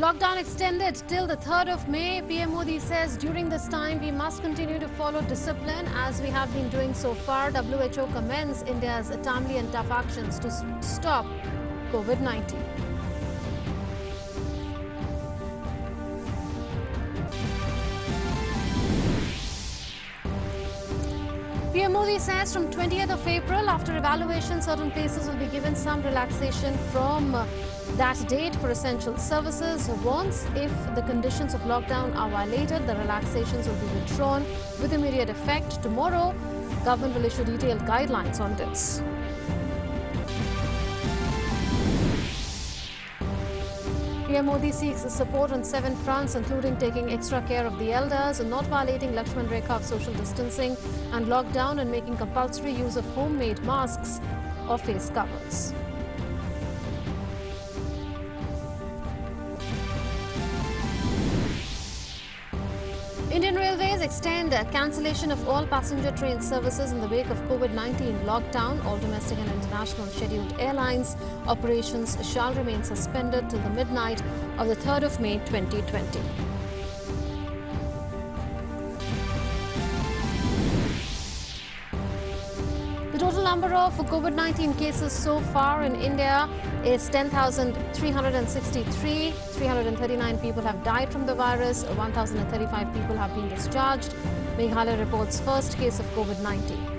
Lockdown extended till the 3rd of May. PM Modi says during this time we must continue to follow discipline as we have been doing so far. WHO commends India's timely and tough actions to stop COVID-19. PM Modi says from 20th of April, after evaluation, certain places will be given some relaxation from that date for essential services. Warns if the conditions of lockdown are violated, the relaxations will be withdrawn with immediate effect. Tomorrow, government will issue detailed guidelines on this. PM Modi seeks support on 7 fronts, including taking extra care of the elders and not violating Lakshman Rekha of social distancing and lockdown, and making compulsory use of homemade masks or face covers. Indian Railways extend cancellation of all passenger train services in the wake of COVID-19 lockdown. All domestic and international scheduled airlines operations shall remain suspended till the midnight of the 3rd of May 2020. The total number of COVID-19 cases so far in India is 10,363. 339 people have died from the virus. 1,035 people have been discharged. Meghalaya reports first case of COVID-19.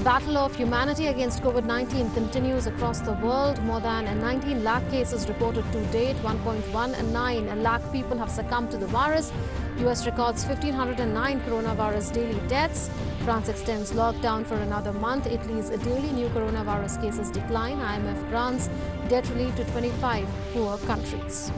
Battle of humanity against COVID-19 continues across the world. More than 19 lakh cases reported to date. 1.19 lakh people have succumbed to the virus. US records 1,509 coronavirus daily deaths. France extends lockdown for another month. Italy's daily new coronavirus cases decline. IMF grants debt relief to 25 poor countries.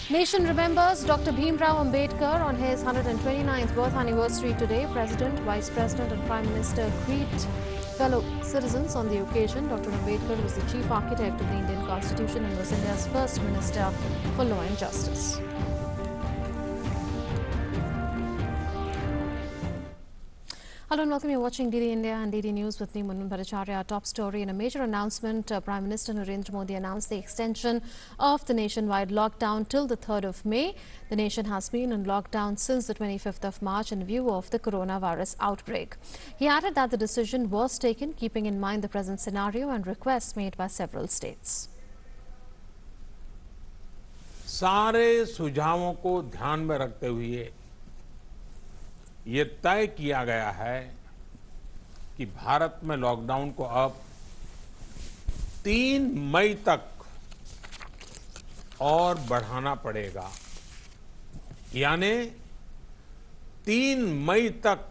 Nation remembers Dr. Bhimrao Ambedkar on his 129th birth anniversary today. President, Vice President and Prime Minister greet fellow citizens on the occasion. Dr. Ambedkar was the chief architect of the Indian Constitution and was India's first Minister for Law and Justice. Hello and welcome. You're watching DD India and DD News with me, Munmun Bhattacharya. Our top story: in a major announcement, Prime Minister Narendra Modi announced the extension of the nationwide lockdown till the 3rd of May. The nation has been in lockdown since the 25th of March in view of the coronavirus outbreak. He added that the decision was taken keeping in mind the present scenario and requests made by several states. सारे सुझावों को ध्यान में रखते हुए ये तय किया गया है कि भारत में लॉकडाउन को अब 3 मई तक और बढ़ाना पड़ेगा। यानी 3 मई तक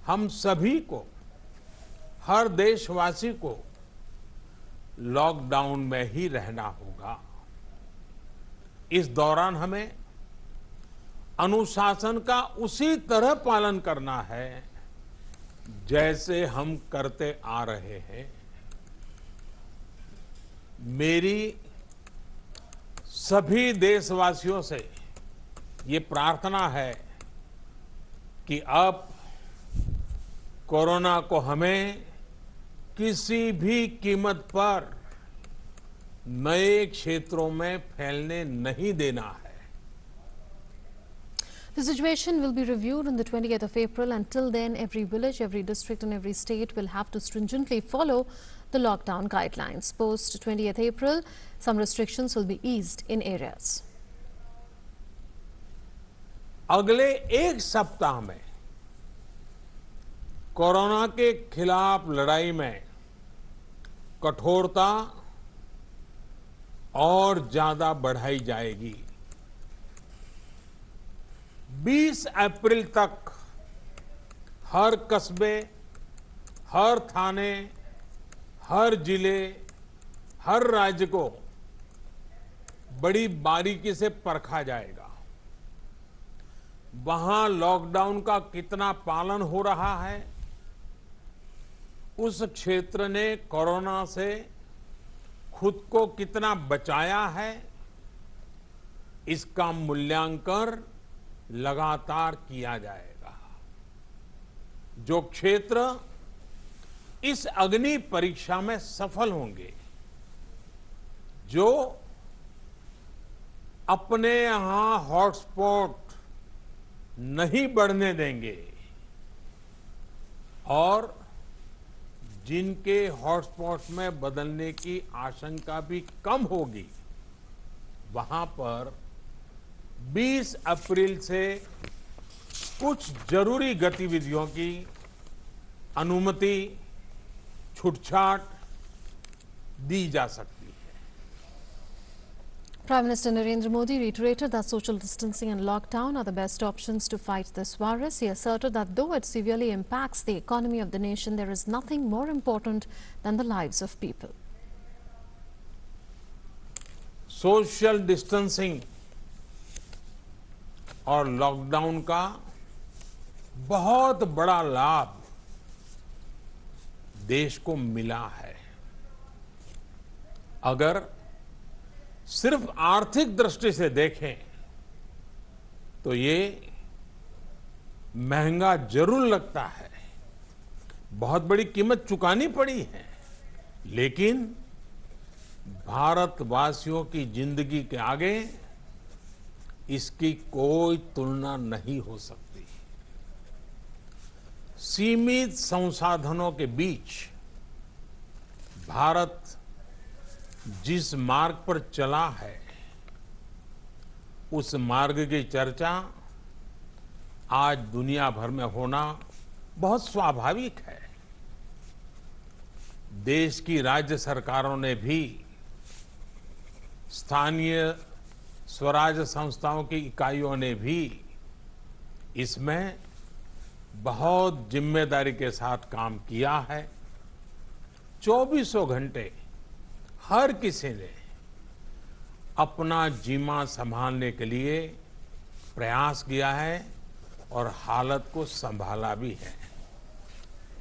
हम सभी को, हर देशवासी को लॉकडाउन में ही रहना होगा। इस दौरान हमें अनुशासन का उसी तरह पालन करना है जैसे हम करते आ रहे हैं। मेरी सभी देशवासियों से ये प्रार्थना है कि अब कोरोना को हमें किसी भी कीमत पर नए क्षेत्रों में फैलने नहीं देना है। The situation will be reviewed on the 20th of April. Until then, every village, every district and every state will have to stringently follow the lockdown guidelines. Post 20th April, some restrictions will be eased in areas. अगले 1 सप्ताह में corona के खिलाफ लड़ाई में कठोरता और ज्यादा बढ़ाई जाएगी। 20 अप्रैल तक हर कस्बे, हर थाने, हर जिले, हर राज्य को बड़ी बारीकी से परखा जाएगा। वहां लॉकडाउन का कितना पालन हो रहा है, उस क्षेत्र ने कोरोना से खुद को कितना बचाया है, इसका मूल्यांकन लगातार किया जाएगा। जो क्षेत्र इस अग्नि परीक्षा में सफल होंगे, जो अपने यहां हॉटस्पॉट नहीं बढ़ने देंगे और जिनके हॉटस्पॉट में बदलने की आशंका भी कम होगी, वहां पर 20 अप्रैल से कुछ जरूरी गतिविधियों की अनुमति, छूटछाट दी जा सकती है। Prime Minister Narendra Modi reiterated that social distancing and lockdown are the best options to fight this virus. He asserted that though it severely impacts the economy of the nation, there is nothing more important than the lives of people. Social distancing और lockdown का बहुत बड़ा लाभ देश को मिला है। अगर सिर्फ आर्थिक दृष्टि से देखें तो ये महंगा जरूर लगता है, बहुत बड़ी कीमत चुकानी पड़ी है, लेकिन भारतवासियों की जिंदगी के आगे इसकी कोई तुलना नहीं हो सकती। सीमित संसाधनों के बीच भारत जिस मार्ग पर चला है, उस मार्ग की चर्चा आज दुनिया भर में होना बहुत स्वाभाविक है। देश की राज्य सरकारों ने भी स्थानीय स्वराज संस्थाओं की इकाइयों ने भी इसमें बहुत जिम्मेदारी के साथ काम किया है। 24 घंटे हर किसी ने अपना जीमा संभालने के लिए प्रयास किया है और हालत को संभाला भी है।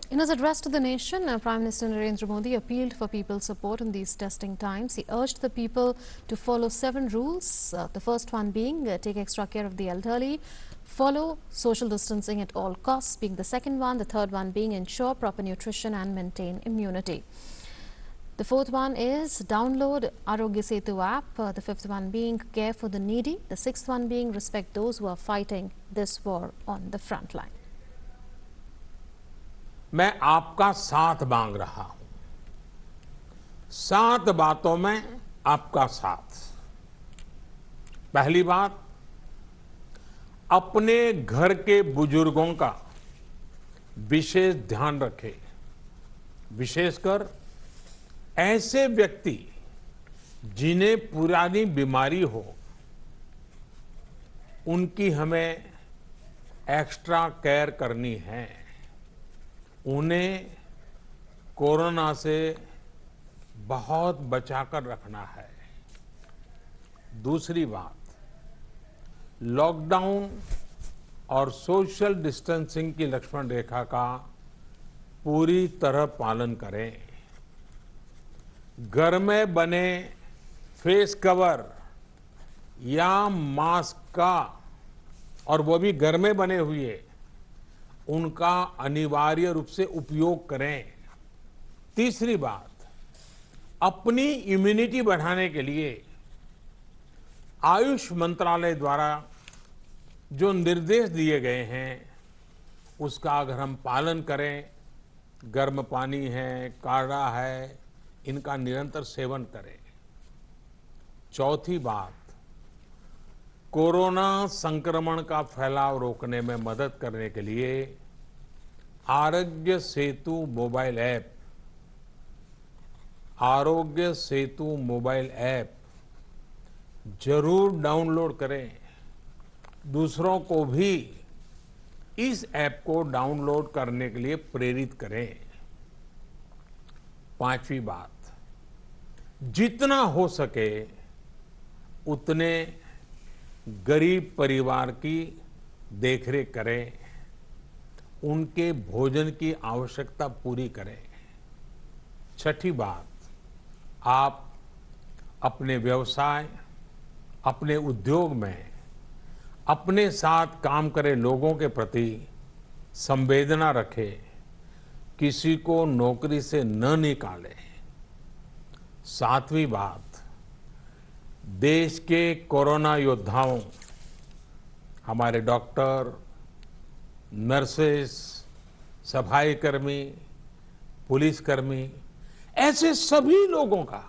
In his address to the nation, Prime Minister Narendra Modi appealed for people's support in these testing times. He urged the people to follow 7 rules. The first one being take extra care of the elderly, follow social distancing at all costs being the second one, the third one being ensure proper nutrition and maintain immunity. The fourth one is download Arogya Setu app, the fifth one being care for the needy, the sixth one being respect those who are fighting this war on the front line. मैं आपका साथ मांग रहा हूं, 7 बातों में आपका साथ। पहली बात, अपने घर के बुजुर्गों का विशेष ध्यान रखें, विशेषकर ऐसे व्यक्ति जिन्हें पुरानी बीमारी हो, उनकी हमें एक्स्ट्रा केयर करनी है। उन्हें कोरोना से बहुत बचाकर रखना है। दूसरी बात, लॉकडाउन और सोशल डिस्टेंसिंग की लक्ष्मण रेखा का पूरी तरह पालन करें। घर में बने फेस कवर या मास्क का, और वो भी घर में बने हुए, उनका अनिवार्य रूप से उपयोग करें। तीसरी बात, अपनी इम्यूनिटी बढ़ाने के लिए आयुष मंत्रालय द्वारा जो निर्देश दिए गए हैं, उसका अगर हम पालन करें, गर्म पानी है, काढ़ा है, इनका निरंतर सेवन करें। चौथी बात, कोरोना संक्रमण का फैलाव रोकने में मदद करने के लिए Aarogya Setu mobile app, Aarogya Setu mobile app जरूर डाउनलोड करें। दूसरों को भी इस ऐप को डाउनलोड करने के लिए प्रेरित करें। पांचवी बात, जितना हो सके उतने गरीब परिवार की देखरेख करें, उनके भोजन की आवश्यकता पूरी करें। छठी बात, आप अपने व्यवसाय, अपने उद्योग में अपने साथ काम करे लोगों के प्रति संवेदना रखे, किसी को नौकरी से न निकाले। सातवीं बात, देश के कोरोना योद्धाओं, हमारे डॉक्टर, नर्सेस, सफाई कर्मी, पुलिसकर्मी, ऐसे सभी लोगों का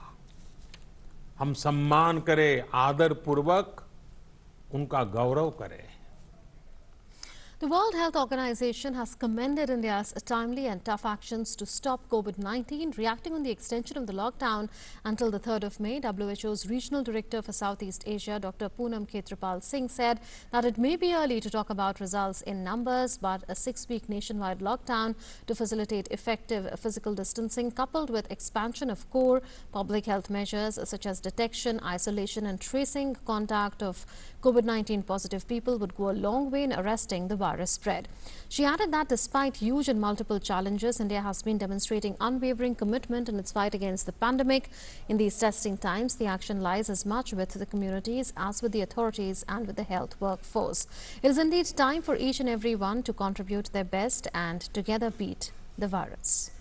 हम सम्मान करें, आदर पूर्वक उनका गौरव करें। The World Health Organization has commended India's timely and tough actions to stop COVID-19, reacting on the extension of the lockdown until the 3rd of May. WHO's Regional Director for Southeast Asia, Dr. Poonam Khetrapal Singh, said that it may be early to talk about results in numbers, but a 6-week nationwide lockdown to facilitate effective physical distancing, coupled with expansion of core public health measures such as detection, isolation and tracing contact of COVID-19 positive people would go a long way in arresting the virus spread. She added that despite huge and multiple challenges, India has been demonstrating unwavering commitment in its fight against the pandemic. In these testing times, the action lies as much with the communities as with the authorities and with the health workforce. It is indeed time for each and every one to contribute their best and together beat the virus.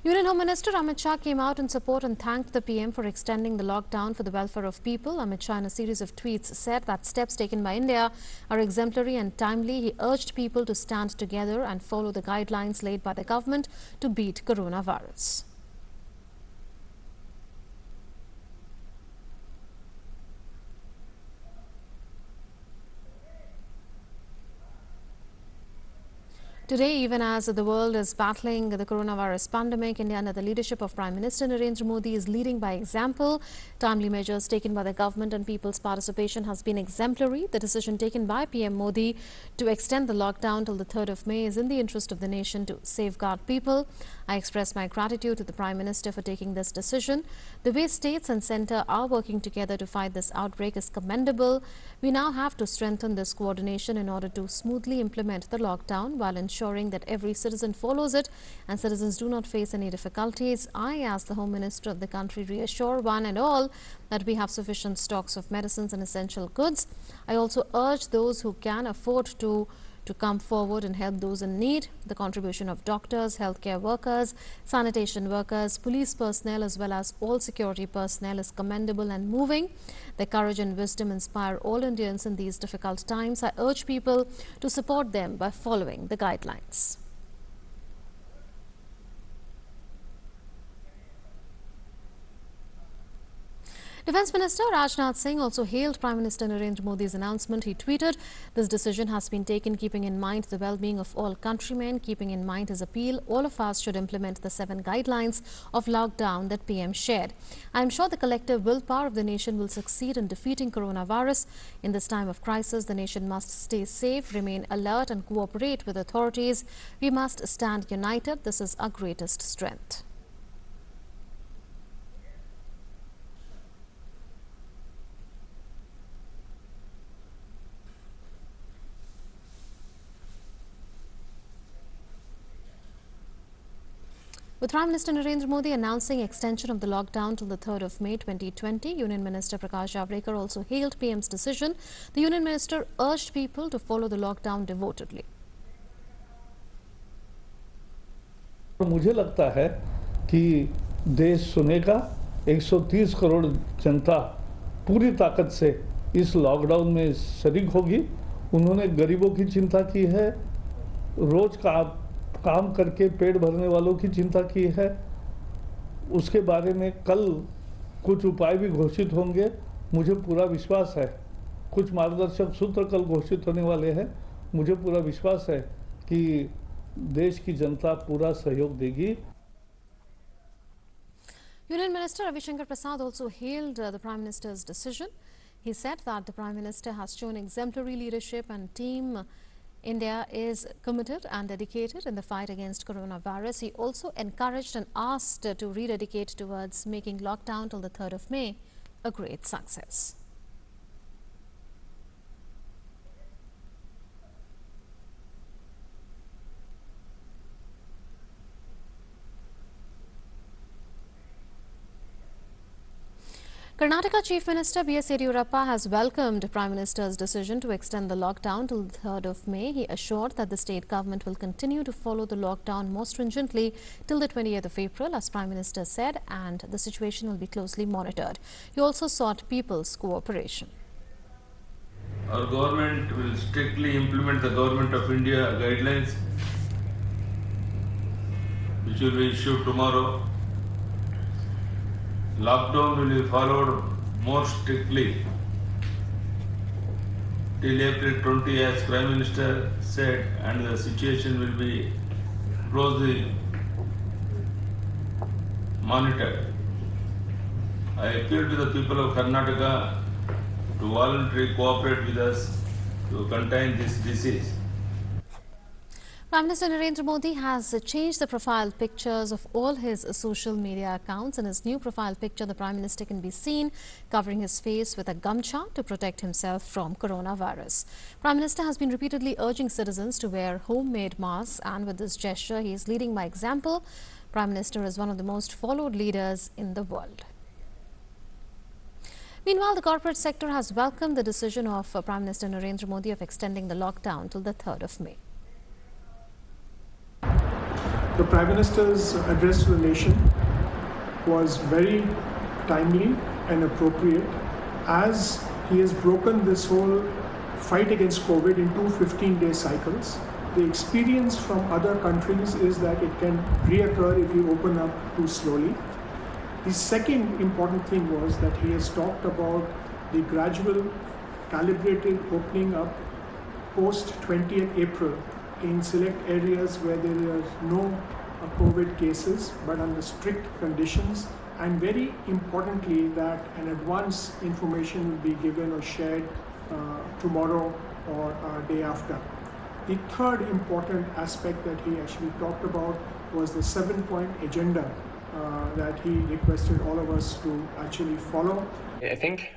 Union Home Minister Amit Shah came out in support and thanked the PM for extending the lockdown for the welfare of people. Amit Shah, in a series of tweets, said that steps taken by India are exemplary and timely. He urged people to stand together and follow the guidelines laid by the government to beat coronavirus. Today, even as the world is battling the coronavirus pandemic, India, under the leadership of Prime Minister Narendra Modi, is leading by example. Timely measures taken by the government and people's participation has been exemplary. The decision taken by PM Modi to extend the lockdown till the 3rd of May is in the interest of the nation to safeguard people. I express my gratitude to the Prime Minister for taking this decision. The way states and centre are working together to fight this outbreak is commendable. We now have to strengthen this coordination in order to smoothly implement the lockdown while ensuring that every citizen follows it and citizens do not face any difficulties. I, as the Home Minister of the country, reassure one and all that we have sufficient stocks of medicines and essential goods. I also urge those who can afford to come forward and help those in need. The contribution of doctors, healthcare workers, sanitation workers, police personnel as well as all security personnel is commendable and moving. Their courage and wisdom inspire all Indians in these difficult times. I urge people to support them by following the guidelines. Defence Minister Rajnath Singh also hailed Prime Minister Narendra Modi's announcement. He tweeted, "This decision has been taken keeping in mind the well-being of all countrymen, keeping in mind his appeal. All of us should implement the 7 guidelines of lockdown that PM shared. I am sure the collective willpower of the nation will succeed in defeating coronavirus. In this time of crisis, the nation must stay safe, remain alert and cooperate with authorities. We must stand united. This is our greatest strength." With Prime Minister Narendra Modi announcing extension of the lockdown till the 3rd of May 2020, Union Minister Prakash Javadekar also hailed PM's decision. The Union Minister urged people to follow the lockdown devotedly. मुझे लगता है कि देश सुनेगा, 130 करोड़ जनता पूरी ताकत से इस लॉकडाउन में शरीक होगी। उन्होंने गरीबों की चिंता की है, रोज का काम करके पेट भरने वालों की चिंता की है। उसके बारे में कल कुछ उपाय भी घोषित होंगे। मुझे पूरा विश्वास है, कुछ मार्गदर्शक सूत्र कल घोषित होने वाले हैं। मुझे पूरा विश्वास है कि देश की जनता पूरा सहयोग देगी। Union Minister Ravi Shankar Prasad also hailed the Prime Minister's decision. He said that the Prime Minister has shown exemplary leadership and Team India is committed and dedicated in the fight against coronavirus. He also encouraged and asked to rededicate towards making lockdown till the 3rd of May a great success. Karnataka Chief Minister B.S. Yediyurappa has welcomed Prime Minister's decision to extend the lockdown till the 3rd of May. He assured that the state government will continue to follow the lockdown more stringently till the 20th of April, as Prime Minister said, and the situation will be closely monitored. He also sought people's cooperation. Our government will strictly implement the Government of India guidelines, which will be issued tomorrow. Lockdown will be followed more strictly till April 20, as Prime Minister said, and the situation will be closely monitored. I appeal to the people of Karnataka to voluntarily cooperate with us to contain this disease. Prime Minister Narendra Modi has changed the profile pictures of all his social media accounts. In his new profile picture, the Prime Minister can be seen covering his face with a gamcha to protect himself from coronavirus. Prime Minister has been repeatedly urging citizens to wear homemade masks, and with this gesture, he is leading by example. Prime Minister is one of the most followed leaders in the world. Meanwhile, the corporate sector has welcomed the decision of Prime Minister Narendra Modi of extending the lockdown till the 3rd of May. The Prime Minister's address to the nation was very timely and appropriate, as he has broken this whole fight against COVID into 15-day cycles. The experience from other countries is that it can reoccur if you open up too slowly. The second important thing was that he has talked about the gradual, calibrated opening up post 20th April in select areas where there are no COVID cases, but under strict conditions, and very importantly that an advance information will be given or shared tomorrow or day after. The third important aspect that he actually talked about was the 7-point agenda that he requested all of us to actually follow. I think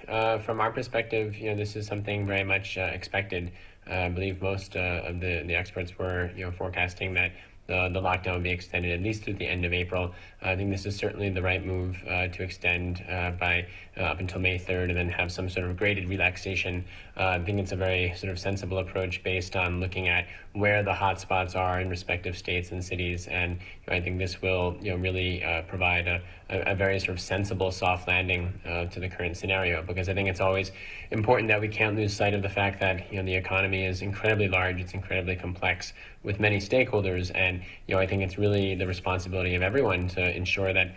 from our perspective, this is something very much expected. I believe most of the experts were, forecasting that the lockdown will be extended at least through the end of April. I think this is certainly the right move to extend by up until May 3rd and then have some sort of graded relaxation. I think it's a very sort of sensible approach based on looking at where the hotspots are in respective states and cities, and I think this will really provide a very sort of sensible soft landing to the current scenario, because I think it's always important that we can't lose sight of the fact that the economy is incredibly large, it's incredibly complex with many stakeholders, and I think it's really the responsibility of everyone to ensure that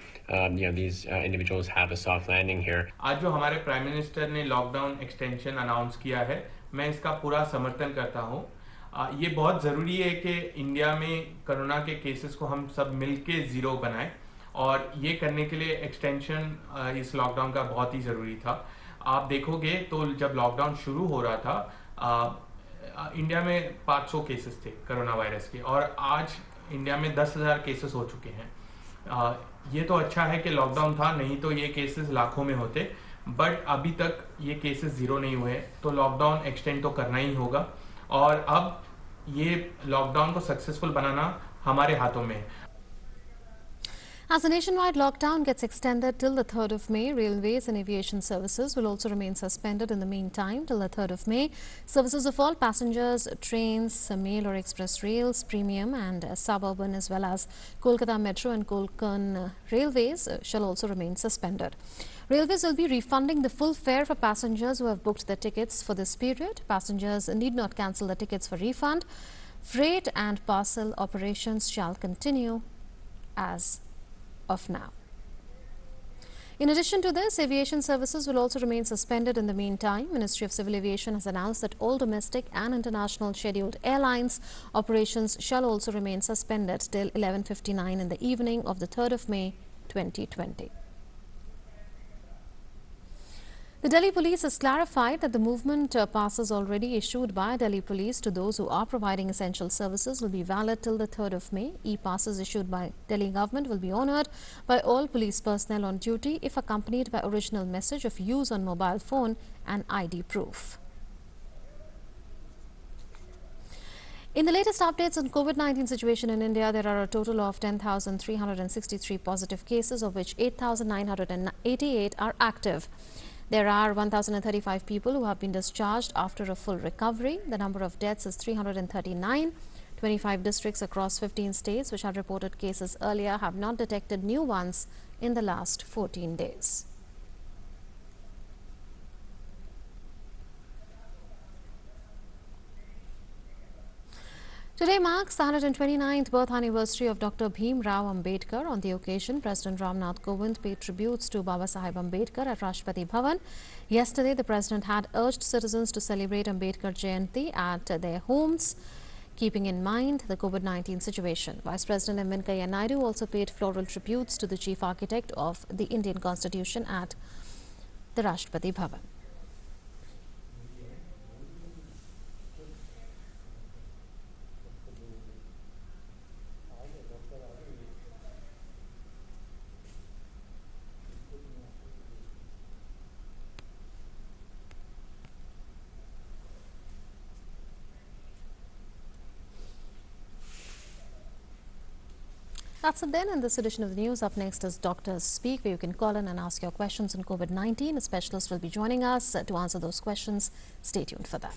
these individuals have a soft landing here. आज जो हमारे prime minister ने lockdown extension announce किया है, मैं इसका पूरा समर्थन करता हूं। ये बहुत ज़रूरी है कि इंडिया में कोरोना के केसेस को हम सब मिलके ज़ीरो बनाएं, और ये करने के लिए एक्सटेंशन इस लॉकडाउन का बहुत ही ज़रूरी था। आप देखोगे तो जब लॉकडाउन शुरू हो रहा था, इंडिया में 500 केसेस थे कोरोना वायरस के, और आज इंडिया में 10,000 केसेस हो चुके हैं। ये तो अच्छा है कि लॉकडाउन था, नहीं तो ये केसेस लाखों में होते, बट अभी तक ये केसेस ज़ीरो नहीं हुए, तो लॉकडाउन एक्सटेंड तो करना ही होगा, और अब ये लॉकडाउन को सक्सेसफुल बनाना हमारे हाथों में है। As the nationwide lockdown gets extended till the 3rd of May, railways and aviation services will also remain suspended in the meantime till the 3rd of May. Services of all passengers, trains, mail or express rails, premium and suburban, as well as Kolkata Metro and Konkan railways shall also remain suspended. Railways will be refunding the full fare for passengers who have booked their tickets for this period. Passengers need not cancel the tickets for refund. Freight and parcel operations shall continue as of now. In addition to this, aviation services will also remain suspended in the meantime. Ministry of Civil Aviation has announced that all domestic and international scheduled airlines operations shall also remain suspended till 11:59 in the evening of the 3rd of May 2020. The Delhi Police has clarified that the movement passes already issued by Delhi Police to those who are providing essential services will be valid till the 3rd of May. E-passes issued by Delhi government will be honoured by all police personnel on duty if accompanied by original message of use on mobile phone and ID proof. In the latest updates on COVID-19 situation in India, there are a total of 10,363 positive cases, of which 8,988 are active. There are 1,035 people who have been discharged after a full recovery. The number of deaths is 339. 25 districts across 15 states which had reported cases earlier have not detected new ones in the last 14 days. Today marks the 129th birth anniversary of Dr. Bhim Rao Ambedkar. On the occasion, President Ramnath Kovind paid tributes to Baba Saheb Ambedkar at Rashtrapati Bhavan. Yesterday, the President had urged citizens to celebrate Ambedkar Jayanti at their homes, keeping in mind the COVID-19 situation. Vice President M. Venkaiah Naidu also paid floral tributes to the chief architect of the Indian Constitution at the Rashtrapati Bhavan. That's it then in this edition of the news. Up next is Doctors Speak, where you can call in and ask your questions on COVID-19. A specialist will be joining us to answer those questions. Stay tuned for that.